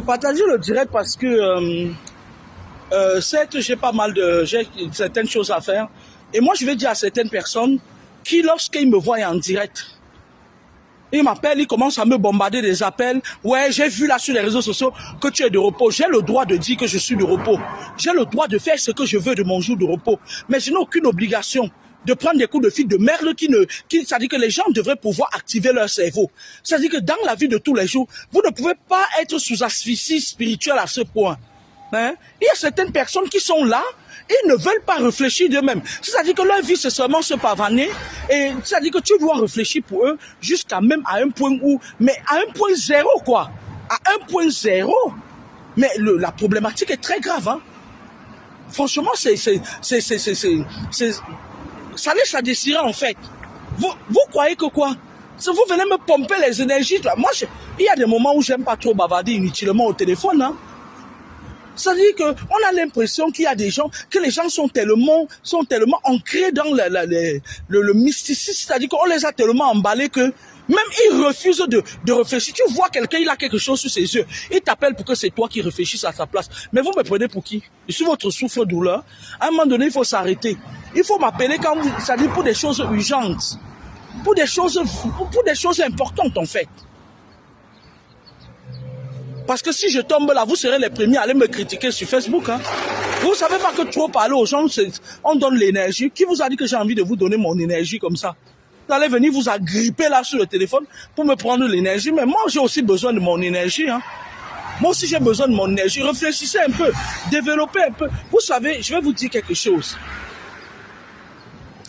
Partager le direct parce que certes, j'ai certaines choses à faire. Et moi, je vais dire à certaines personnes qui, lorsqu'ils me voient en direct, ils m'appellent, ils commencent à me bombarder des appels. Ouais, j'ai vu là sur les réseaux sociaux que tu es de repos. J'ai le droit de dire que je suis de repos. J'ai le droit de faire ce que je veux de mon jour de repos. Mais je n'ai aucune obligation de prendre des coups de fil de merde c'est-à-dire que les gens devraient pouvoir activer leur cerveau. C'est-à-dire que dans la vie de tous les jours, vous ne pouvez pas être sous asphyxie spirituelle à ce point. Hein? Il y a certaines personnes qui sont là, ils ne veulent pas réfléchir d'eux-mêmes. C'est-à-dire que leur vie, c'est seulement se pavaner. Et c'est-à-dire que tu dois réfléchir pour eux jusqu'à même à un point où, mais à un point zéro, quoi. À un point zéro. Mais la problématique est très grave, hein. Franchement, ça laisse à désirer, en fait. Vous croyez que quoi? Si vous venez me pomper les énergies, là, moi, il y a des moments où j'aime pas trop bavarder inutilement au téléphone, hein. C'est-à-dire qu'on a l'impression qu'il y a des gens, que les gens sont tellement ancrés dans le mysticisme, c'est-à-dire qu'on les a tellement emballés que même ils refusent de réfléchir. Tu vois quelqu'un, il a quelque chose sur ses yeux, il t'appelle pour que c'est toi qui réfléchisses à sa place. Mais vous me prenez pour qui? Je suis votre souffre-douleur. À un moment donné, il faut s'arrêter. Il faut m'appeler quand c'est-à-dire pour des choses urgentes, pour des choses importantes en fait. Parce que si je tombe là, vous serez les premiers à aller me critiquer sur Facebook. Hein. Vous ne savez pas que trop parler aux gens, on donne l'énergie. Qui vous a dit que j'ai envie de vous donner mon énergie comme ça? Vous allez venir vous agripper là sur le téléphone pour me prendre l'énergie. Mais moi, j'ai aussi besoin de mon énergie. Hein. Moi aussi, j'ai besoin de mon énergie. Réfléchissez un peu, développez un peu. Vous savez, je vais vous dire quelque chose.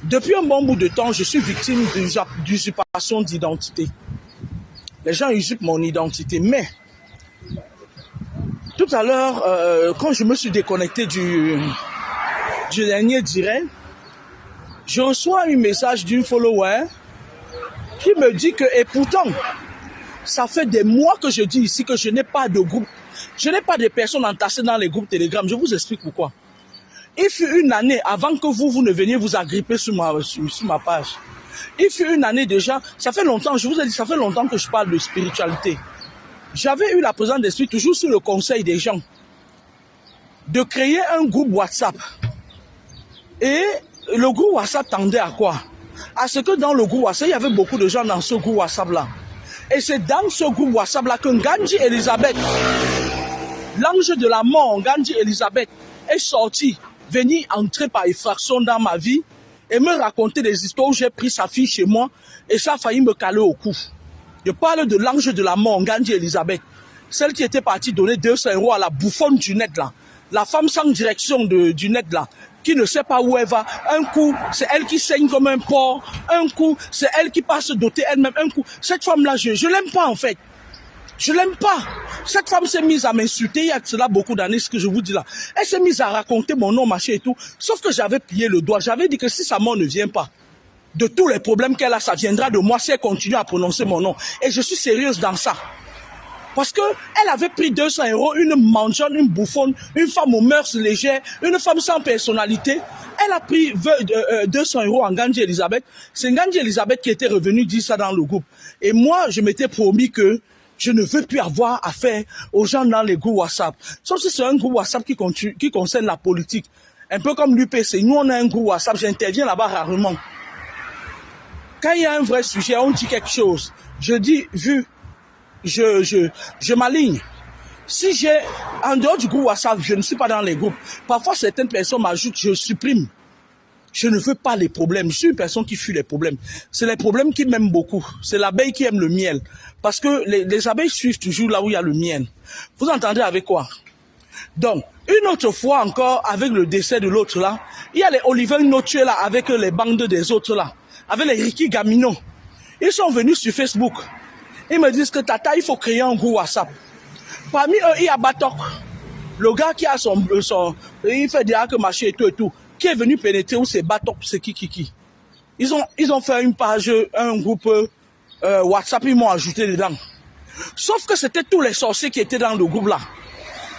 Depuis un bon bout de temps, je suis victime d'usurpation d'identité. Les gens usurpent mon identité, mais... Tout à l'heure, quand je me suis déconnecté du dernier direct, je reçois un message d'une follower qui me dit que, et pourtant, ça fait des mois que je dis ici que je n'ai pas de groupe, je n'ai pas de personnes entassées dans les groupes Telegram. Je vous explique pourquoi. Il fut une année avant que vous ne veniez vous agripper sur ma page. Il fut une année déjà, ça fait longtemps, je vous ai dit, ça fait longtemps que je parle de spiritualité. J'avais eu la présence d'esprit, toujours sur le conseil des gens, de créer un groupe WhatsApp. Et le groupe WhatsApp tendait à quoi? À ce que dans le groupe WhatsApp, il y avait beaucoup de gens dans ce groupe WhatsApp-là. Et c'est dans ce groupe WhatsApp-là que Ngandji Elisabeth, l'ange de la mort, Ngandji Elisabeth, est sorti, venu entrer par effraction dans ma vie et me raconter des histoires où j'ai pris sa fille chez moi et ça a failli me caler au cou. Je parle de l'ange de la mort, Ngandji Elisabeth. Celle qui était partie donner 200 € à la bouffonne du net là. La femme sans direction du net là. Qui ne sait pas où elle va. Un coup, c'est elle qui saigne comme un porc. Un coup, c'est elle qui passe doter elle-même. Un coup, cette femme-là, je l'aime pas en fait. Je l'aime pas. Cette femme s'est mise à m'insulter il y a cela beaucoup d'années, ce que je vous dis là. Elle s'est mise à raconter mon nom, machin et tout. Sauf que j'avais plié le doigt. J'avais dit que si sa mort ne vient pas, de tous les problèmes qu'elle a, ça viendra de moi si elle continue à prononcer mon nom. Et je suis sérieuse dans ça. Parce qu'elle avait pris 200 €, une mangeonne, une bouffonne, une femme aux mœurs légères, une femme sans personnalité. Elle a pris 200 € en Ngandji Elisabeth. C'est Ngandji Elisabeth qui était revenue dire ça dans le groupe. Et moi, je m'étais promis que je ne veux plus avoir affaire aux gens dans les groupes WhatsApp. Sauf si c'est un groupe WhatsApp qui concerne la politique. Un peu comme l'UPC. Nous, on a un groupe WhatsApp, j'interviens là-bas rarement. Quand il y a un vrai sujet, on dit quelque chose. Je dis, je m'aligne. Si j'ai, en dehors du groupe WhatsApp, je ne suis pas dans les groupes. Parfois, certaines personnes m'ajoutent, je supprime. Je ne veux pas les problèmes. Je suis une personne qui fuit les problèmes. C'est les problèmes qui m'aiment beaucoup. C'est l'abeille qui aime le miel. Parce que les abeilles suivent toujours là où il y a le miel. Vous entendez avec quoi? Donc, une autre fois encore, avec le décès de l'autre là, il y a les Oliver Notué là, avec les bandes des autres là. Avec les Ricky Gamino. Ils sont venus sur Facebook. Ils me disent que Tata, il faut créer un groupe WhatsApp. Parmi eux, il y a Batok. Le gars qui a il fait des hacks, machin et tout. Qui est venu pénétrer où c'est Batok, c'est qui. Ils ont fait une page, un groupe WhatsApp, ils m'ont ajouté dedans. Sauf que c'était tous les sorciers qui étaient dans le groupe là.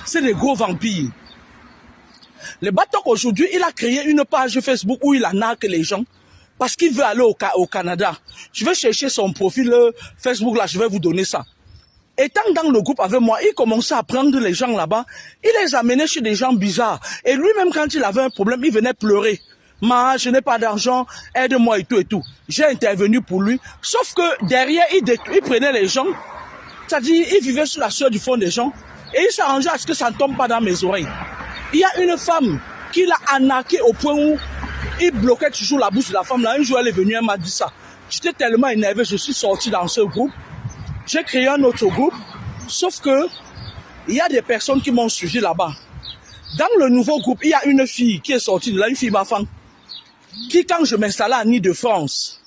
C'est des gros vampires. Le Batok aujourd'hui, il a créé une page Facebook où il arnaque les gens. Parce qu'il veut aller au Canada. Je vais chercher son profil Facebook là, je vais vous donner ça. Étant dans le groupe avec moi, il commençait à prendre les gens là-bas, il les amenait chez des gens bizarres. Et lui-même, quand il avait un problème, il venait pleurer. Ma, je n'ai pas d'argent, aide-moi et tout et tout. J'ai intervenu pour lui. Sauf que derrière, il prenait les gens, c'est-à-dire, il vivait sur la sueur du fond des gens, et il s'arrangeait à ce que ça ne tombe pas dans mes oreilles. Il y a une femme qui l'a arnaqué au point où il bloquait toujours la bouche de la femme. Là, un jour, elle est venue, elle m'a dit ça. J'étais tellement énervé, je suis sorti dans ce groupe. J'ai créé un autre groupe, sauf que il y a des personnes qui m'ont suivi là-bas. Dans le nouveau groupe, il y a une fille qui est sortie de là, une fille Bafang, qui, quand je m'installais à Nîmes-de-France,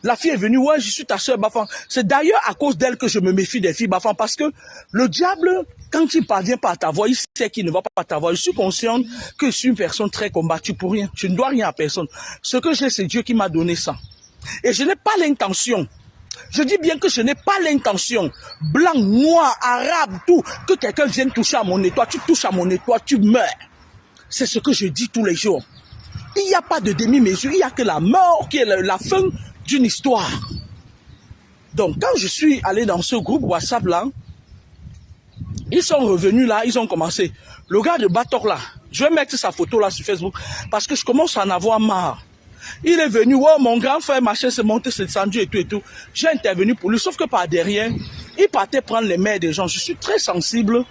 la fille est venue, ouais, je suis ta soeur Bafang. C'est d'ailleurs à cause d'elle que je me méfie des filles Bafang, parce que le diable, quand il parvient par ta voix, il sait qu'il ne va pas par ta voix. Je suis conscient que je suis une personne très combattue pour rien. Je ne dois rien à personne. Ce que j'ai, c'est Dieu qui m'a donné ça. Et je n'ai pas l'intention. Je dis bien que je n'ai pas l'intention, blanc, noir, arabe, tout, que quelqu'un vienne toucher à mon nez. Toi, tu touches à mon nez, toi, tu meurs. C'est ce que je dis tous les jours. Il n'y a pas de demi-mesure, il n'y a que la mort qui est la fin d'une histoire. Donc, quand je suis allé dans ce groupe WhatsApp là, ils sont revenus là, ils ont commencé. Le gars de Bator là, je vais mettre sa photo là sur Facebook, parce que je commence à en avoir marre. Il est venu, ouais, mon grand frère, machin, s'est monté, s'est descendu et tout et tout. J'ai intervenu pour lui, sauf que par derrière, il partait prendre les mains des gens. Je suis très sensible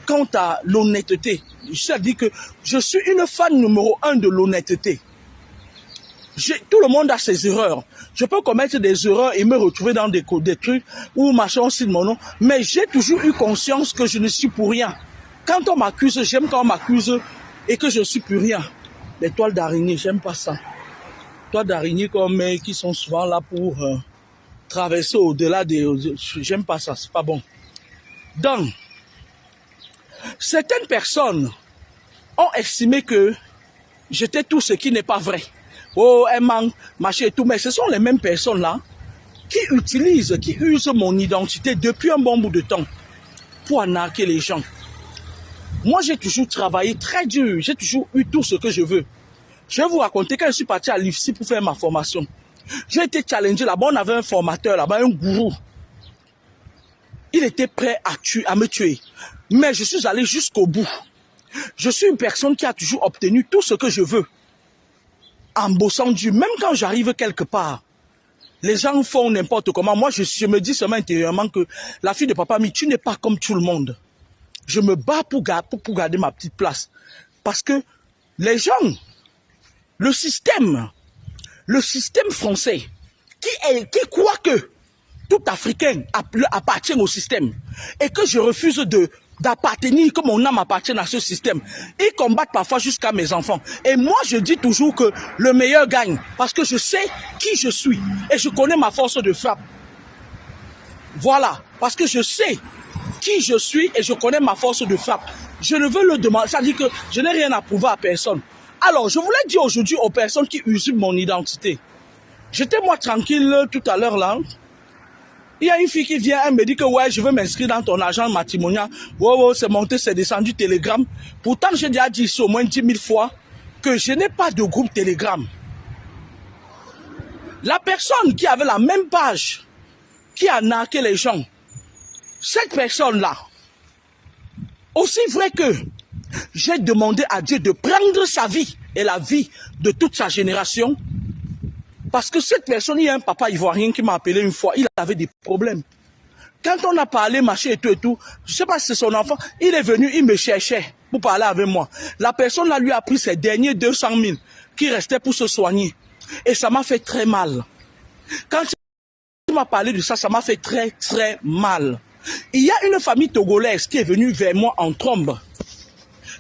quant à l'honnêteté. Je dis que je suis une fan numéro 1 de l'honnêteté. Tout le monde a ses erreurs. Je peux commettre des erreurs et me retrouver dans des trucs où machin aussi de mon nom, mais j'ai toujours eu conscience que je ne suis pour rien. Quand on m'accuse, j'aime quand on m'accuse et que je ne suis pour rien. Les toiles d'araignée, j'aime pas ça. Toiles d'araignée comme qui sont souvent là pour traverser au-delà des... J'aime pas ça, c'est pas bon. Donc, certaines personnes ont estimé que j'étais tout ce qui n'est pas vrai. Oh, un manque, machin et tout. Mais ce sont les mêmes personnes-là qui usent mon identité depuis un bon bout de temps pour arnaquer les gens. Moi, j'ai toujours travaillé très dur. J'ai toujours eu tout ce que je veux. Je vais vous raconter, quand je suis parti à l'IFSI pour faire ma formation, j'ai été challengé là-bas. On avait un formateur là-bas, un gourou. Il était prêt à me tuer. Mais je suis allé jusqu'au bout. Je suis une personne qui a toujours obtenu tout ce que je veux. En bossant dur, même quand j'arrive quelque part, les gens font n'importe comment. Moi, je me dis seulement intérieurement que la fille de papa, mais tu n'es pas comme tout le monde. Je me bats pour garder ma petite place. Parce que les gens, le système français, qui croit que tout Africain appartient au système et que je refuse d'appartenir, que mon âme appartienne à ce système. Ils combattent parfois jusqu'à mes enfants. Et moi, je dis toujours que le meilleur gagne. Parce que je sais qui je suis. Et je connais ma force de frappe. Voilà. Parce que je sais qui je suis et je connais ma force de frappe. Je ne veux le demander. Ça dit que je n'ai rien à prouver à personne. Alors, je voulais dire aujourd'hui aux personnes qui usurpent mon identité. J'étais moi tranquille tout à l'heure là. Il y a une fille qui vient, elle me dit que ouais, je veux m'inscrire dans ton agent matrimonial. Ouais, c'est monté, c'est descendu Telegram. Pourtant, j'ai déjà dit ici au moins 10 000 fois que je n'ai pas de groupe Telegram. La personne qui avait la même page, qui a narqué les gens, cette personne-là, aussi vrai que j'ai demandé à Dieu de prendre sa vie et la vie de toute sa génération, parce que cette personne, il y a un papa ivoirien qui m'a appelé une fois, il avait des problèmes. Quand on a parlé, machin et tout, je ne sais pas si c'est son enfant, il est venu, il me cherchait pour parler avec moi. La personne là lui a pris ses derniers 200 000 qui restaient pour se soigner. Et ça m'a fait très mal. Quand il m'a parlé de ça, ça m'a fait très très mal. Il y a une famille togolaise qui est venue vers moi en trombe.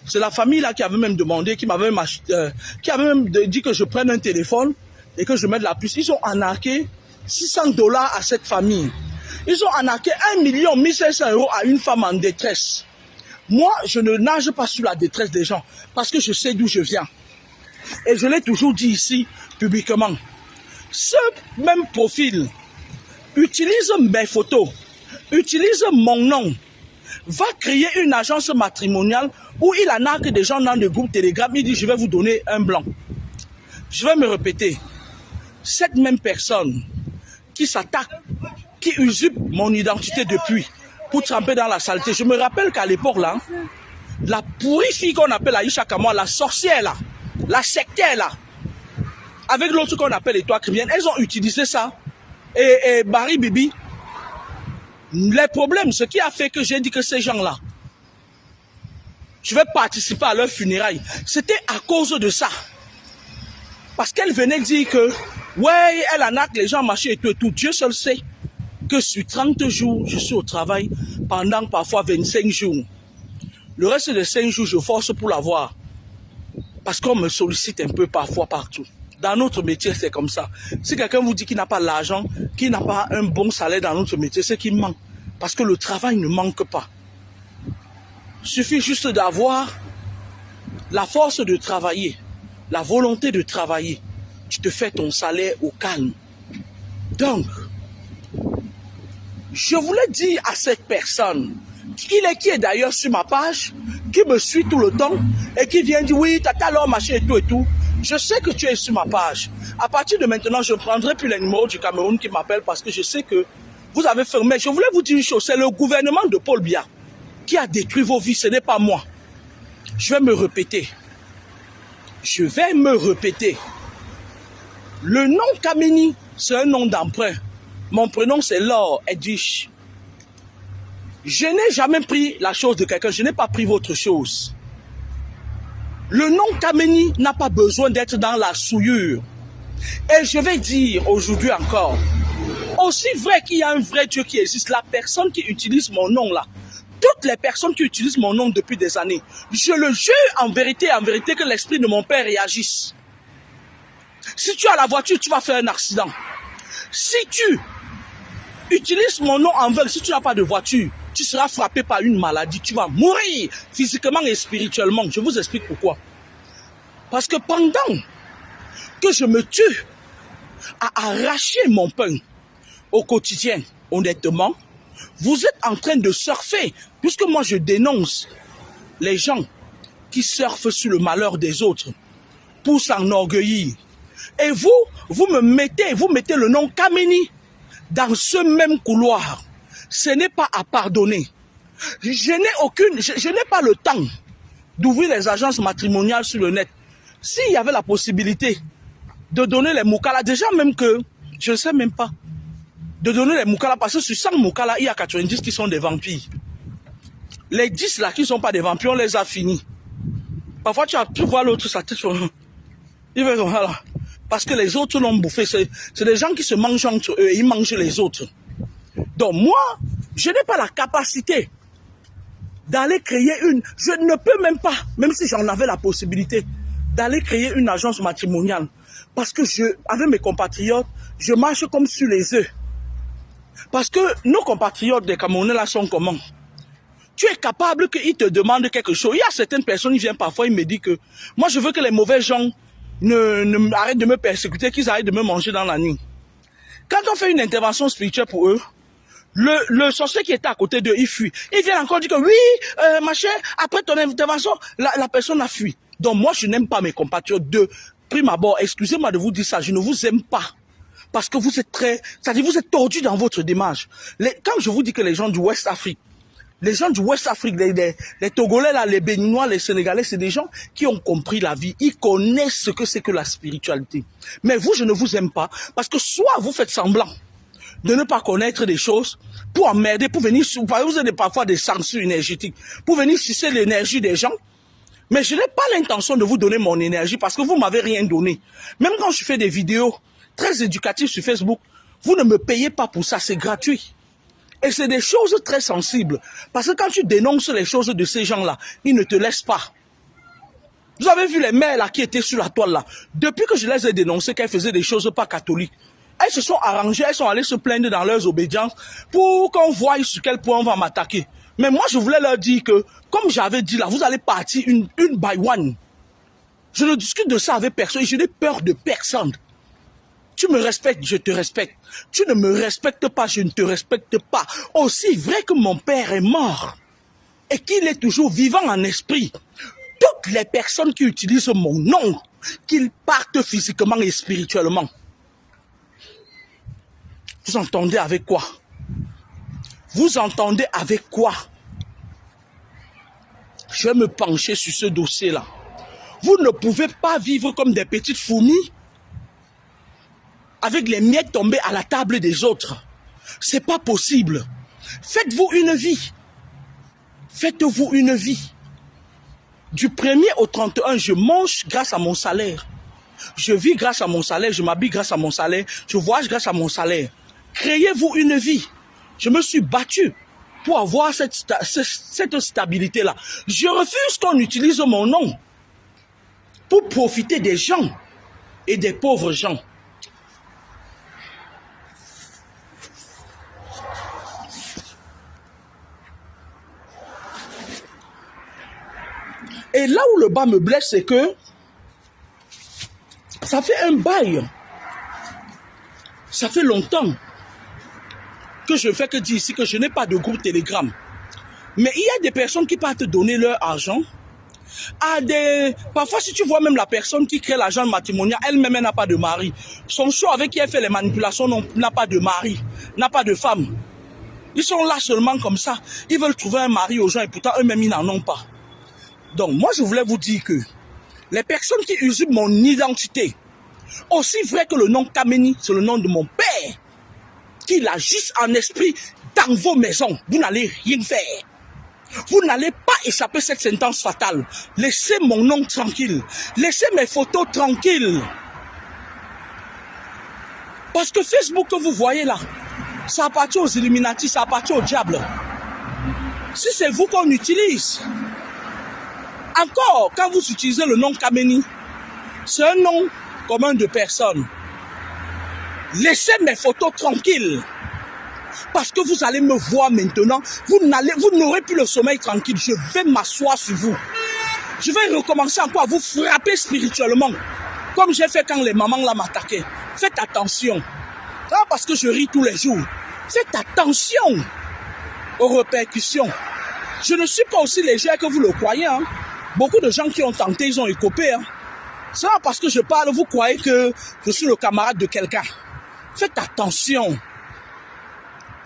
C'est la famille là qui avait même demandé, qui avait même dit que je prenne un téléphone et que je mette la puce. Ils ont arnaqué 600 $ à cette famille. Ils ont arnaqué 1 500 000 à une femme en détresse. Moi, je ne nage pas sur la détresse des gens parce que je sais d'où je viens. Et je l'ai toujours dit ici, publiquement. Ce même profil utilise mes photos, utilise mon nom, va créer une agence matrimoniale où il arnaque des gens dans le groupe Telegram. Il dit, je vais vous donner un blanc. Je vais me répéter. Cette même personne qui s'attaque, qui usurpe mon identité depuis, pour tremper dans la saleté. Je me rappelle qu'à l'époque, là, la pourrie fille qu'on appelle Aïcha Kamwa, la sorcière, là, la sectaire, là, avec l'autre qu'on appelle Étoile Criminelle, elles ont utilisé ça. Et Barry Bibi, les problèmes, ce qui a fait que j'ai dit que ces gens-là, je vais participer à leur funérailles, c'était à cause de ça. Parce qu'elle venait dire que, ouais, elle arnaque les gens, machin et tout et tout. Dieu seul sait que sur 30 jours, je suis au travail pendant parfois 25 jours. Le reste de 5 jours, je force pour l'avoir. Parce qu'on me sollicite un peu parfois partout. Dans notre métier, c'est comme ça. Si quelqu'un vous dit qu'il n'a pas l'argent, qu'il n'a pas un bon salaire dans notre métier, c'est qu'il manque. Parce que le travail ne manque pas. Il suffit juste d'avoir la force de travailler, la volonté de travailler. Tu te fais ton salaire au calme. Donc, je voulais dire à cette personne, qui est d'ailleurs sur ma page, qui me suit tout le temps, et qui vient dire, oui, tata, alors, machin et tout et tout. Je sais que tu es sur ma page. À partir de maintenant, je ne prendrai plus les numéros du Cameroun qui m'appellent parce que je sais que vous avez fermé. Je voulais vous dire une chose, c'est le gouvernement de Paul Biya qui a détruit vos vies, ce n'est pas moi. Je vais me répéter. Je vais me répéter. Le nom Kameni, c'est un nom d'emprunt. Mon prénom, c'est Laure Edwige. Je n'ai jamais pris la chose de quelqu'un, je n'ai pas pris votre chose. Le nom Kameni n'a pas besoin d'être dans la souillure. Et je vais dire aujourd'hui encore, aussi vrai qu'il y a un vrai Dieu qui existe, la personne qui utilise mon nom là, toutes les personnes qui utilisent mon nom depuis des années, je le jure en vérité que l'esprit de mon père réagisse. Si tu as la voiture, tu vas faire un accident. Si tu utilises mon nom en vain, si tu n'as pas de voiture, tu seras frappé par une maladie, tu vas mourir physiquement et spirituellement. Je vous explique pourquoi. Parce que pendant que je me tue à arracher mon pain au quotidien, honnêtement, vous êtes en train de surfer, puisque moi je dénonce les gens qui surfent sur le malheur des autres pour s'enorgueillir. Et vous mettez le nom Kameni dans ce même couloir. Ce n'est pas à pardonner. Je n'ai pas le temps d'ouvrir les agences matrimoniales sur le net. S'il y avait la possibilité de donner les moukala, déjà même que, je ne sais même pas, de donner les moukala, parce que sur 100 moukala, il y a 90 qui sont des vampires. Les 10 là qui ne sont pas des vampires, on les a finis. Parfois tu as pu voir l'autre, sa tête sur... Il va voilà. Parce que les autres l'ont bouffé. C'est des gens qui se mangent entre eux et ils mangent les autres. Donc moi, je n'ai pas la capacité d'aller créer une... Je ne peux même pas, même si j'en avais la possibilité, d'aller créer une agence matrimoniale. Parce que avec mes compatriotes, je marche comme sur les œufs. Parce que nos compatriotes des Camerounais là sont comment? Tu es capable qu'ils te demandent quelque chose. Il y a certaines personnes qui viennent parfois, ils me disent que moi je veux que les mauvais gens arrêtent de me persécuter, qu'ils arrêtent de me manger dans la nuit. Quand on fait une intervention spirituelle pour eux, le sorcier qui était à côté d'eux, il fuit. Il vient encore dire que oui, machin, après ton intervention, la personne a fui. Donc moi, je n'aime pas mes compatriotes de prime abord. Excusez-moi de vous dire ça, je ne vous aime pas. Parce que vous êtes c'est-à-dire vous êtes tordus dans votre démarche. Quand je vous dis que les gens du West Afrique, les Togolais, là, les Béninois, les Sénégalais, c'est des gens qui ont compris la vie. Ils connaissent ce que c'est que la spiritualité. Mais vous, je ne vous aime pas. Parce que soit vous faites semblant de ne pas connaître des choses pour emmerder, pour venir, vous avez parfois des censures énergétiques, pour venir sucer l'énergie des gens. Mais je n'ai pas l'intention de vous donner mon énergie parce que vous ne m'avez rien donné. Même quand je fais des vidéos très éducatives sur Facebook, vous ne me payez pas pour ça, c'est gratuit. Et c'est des choses très sensibles. Parce que quand tu dénonces les choses de ces gens-là, ils ne te laissent pas. Vous avez vu les mères là qui étaient sur la toile là. Depuis que je les ai dénoncées qu'elles faisaient des choses pas catholiques, elles se sont arrangées, elles sont allées se plaindre dans leurs obédiences pour qu'on voie sur quel point on va m'attaquer. Mais moi je voulais leur dire que, comme j'avais dit là, vous allez partir une by one. Je ne discute de ça avec personne, je n'ai peur de personne. Tu me respectes, je te respecte. Tu ne me respectes pas, je ne te respecte pas. Aussi vrai que mon père est mort et qu'il est toujours vivant en esprit, toutes les personnes qui utilisent mon nom, qu'ils partent physiquement et spirituellement. Vous entendez avec quoi? Vous entendez avec quoi? Je vais me pencher sur ce dossier-là. Vous ne pouvez pas vivre comme des petites fourmis avec les miettes tombées à la table des autres. C'est pas possible. Faites-vous une vie. Faites-vous une vie. Du 1er au 31, je mange grâce à mon salaire. Je vis grâce à mon salaire, je m'habille grâce à mon salaire, je voyage grâce à mon salaire. Créez-vous une vie. Je me suis battu pour avoir cette stabilité-là. Je refuse qu'on utilise mon nom pour profiter des gens et des pauvres gens. Et là où le bas me blesse, c'est que ça fait un bail. Ça fait longtemps que je ne fais que dire ici que je n'ai pas de groupe Telegram. Mais il y a des personnes qui partent donner leur argent à des... Parfois, si tu vois même la personne qui crée l'argent matrimonial, elle-même n'a pas de mari. Son choix avec qui elle fait les manipulations n'a pas de mari, n'a pas de femme. Ils sont là seulement comme ça. Ils veulent trouver un mari aux gens et pourtant eux-mêmes, ils n'en ont pas. Donc, moi, je voulais vous dire que les personnes qui usurpent mon identité, aussi vrai que le nom Kameni, c'est le nom de mon père, qu'ils agissent en esprit dans vos maisons, vous n'allez rien faire. Vous n'allez pas échapper cette sentence fatale. Laissez mon nom tranquille. Laissez mes photos tranquilles. Parce que Facebook que vous voyez là, ça appartient aux Illuminati, ça appartient au diable. Si c'est vous qu'on utilise, encore, quand vous utilisez le nom Kameni, c'est un nom commun de personnes. Laissez mes photos tranquilles. Parce que vous allez me voir maintenant. Vous n'aurez plus le sommeil tranquille. Je vais m'asseoir sur vous. Je vais recommencer encore à vous frapper spirituellement. Comme j'ai fait quand les mamans là m'attaquaient. Faites attention. Ah, parce que je ris tous les jours. Faites attention aux répercussions. Je ne suis pas aussi léger que vous le croyez. Hein. Beaucoup de gens qui ont tenté, ils ont écopé. Hein. C'est pas parce que je parle, vous croyez que je suis le camarade de quelqu'un. Faites attention.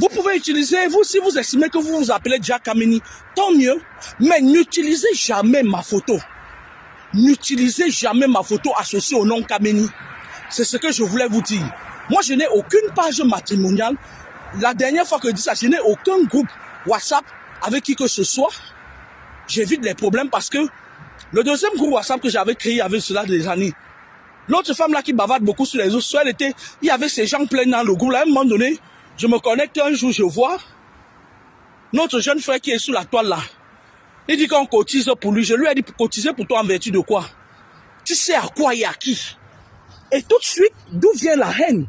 Vous pouvez utiliser, vous, si vous estimez que vous vous appelez Jack Kameni, tant mieux. Mais n'utilisez jamais ma photo. N'utilisez jamais ma photo associée au nom Kameni. C'est ce que je voulais vous dire. Moi, je n'ai aucune page matrimoniale. La dernière fois que je dis ça, je n'ai aucun groupe WhatsApp avec qui que ce soit. J'évite les problèmes parce que le deuxième groupe WhatsApp que j'avais créé avait cela des années. L'autre femme là qui bavarde beaucoup sur les réseaux sociaux, il y avait ces gens pleins dans le groupe. Là, à un moment donné, je me connecte un jour, je vois notre jeune frère qui est sous la toile là. Il dit qu'on cotise pour lui. Je lui ai dit, cotiser pour toi en vertu de quoi? Tu sais à quoi et à qui? Et tout de suite, d'où vient la haine?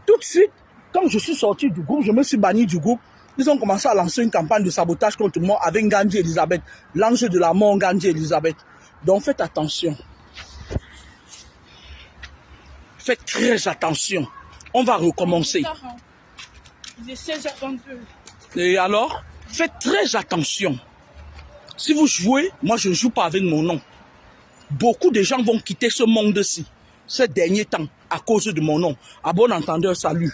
Tout de suite, quand je suis sorti du groupe, je me suis banni du groupe. Ils ont commencé à lancer une campagne de sabotage contre moi avec Gandhi Elisabeth. L'ange de la mort, Gandhi Elisabeth. Donc faites attention. Faites très attention. On va recommencer. Il est 16h22. Et alors, faites très attention. Si vous jouez, moi je ne joue pas avec mon nom. Beaucoup de gens vont quitter ce monde-ci, ces derniers temps, à cause de mon nom. À bon entendeur, salut.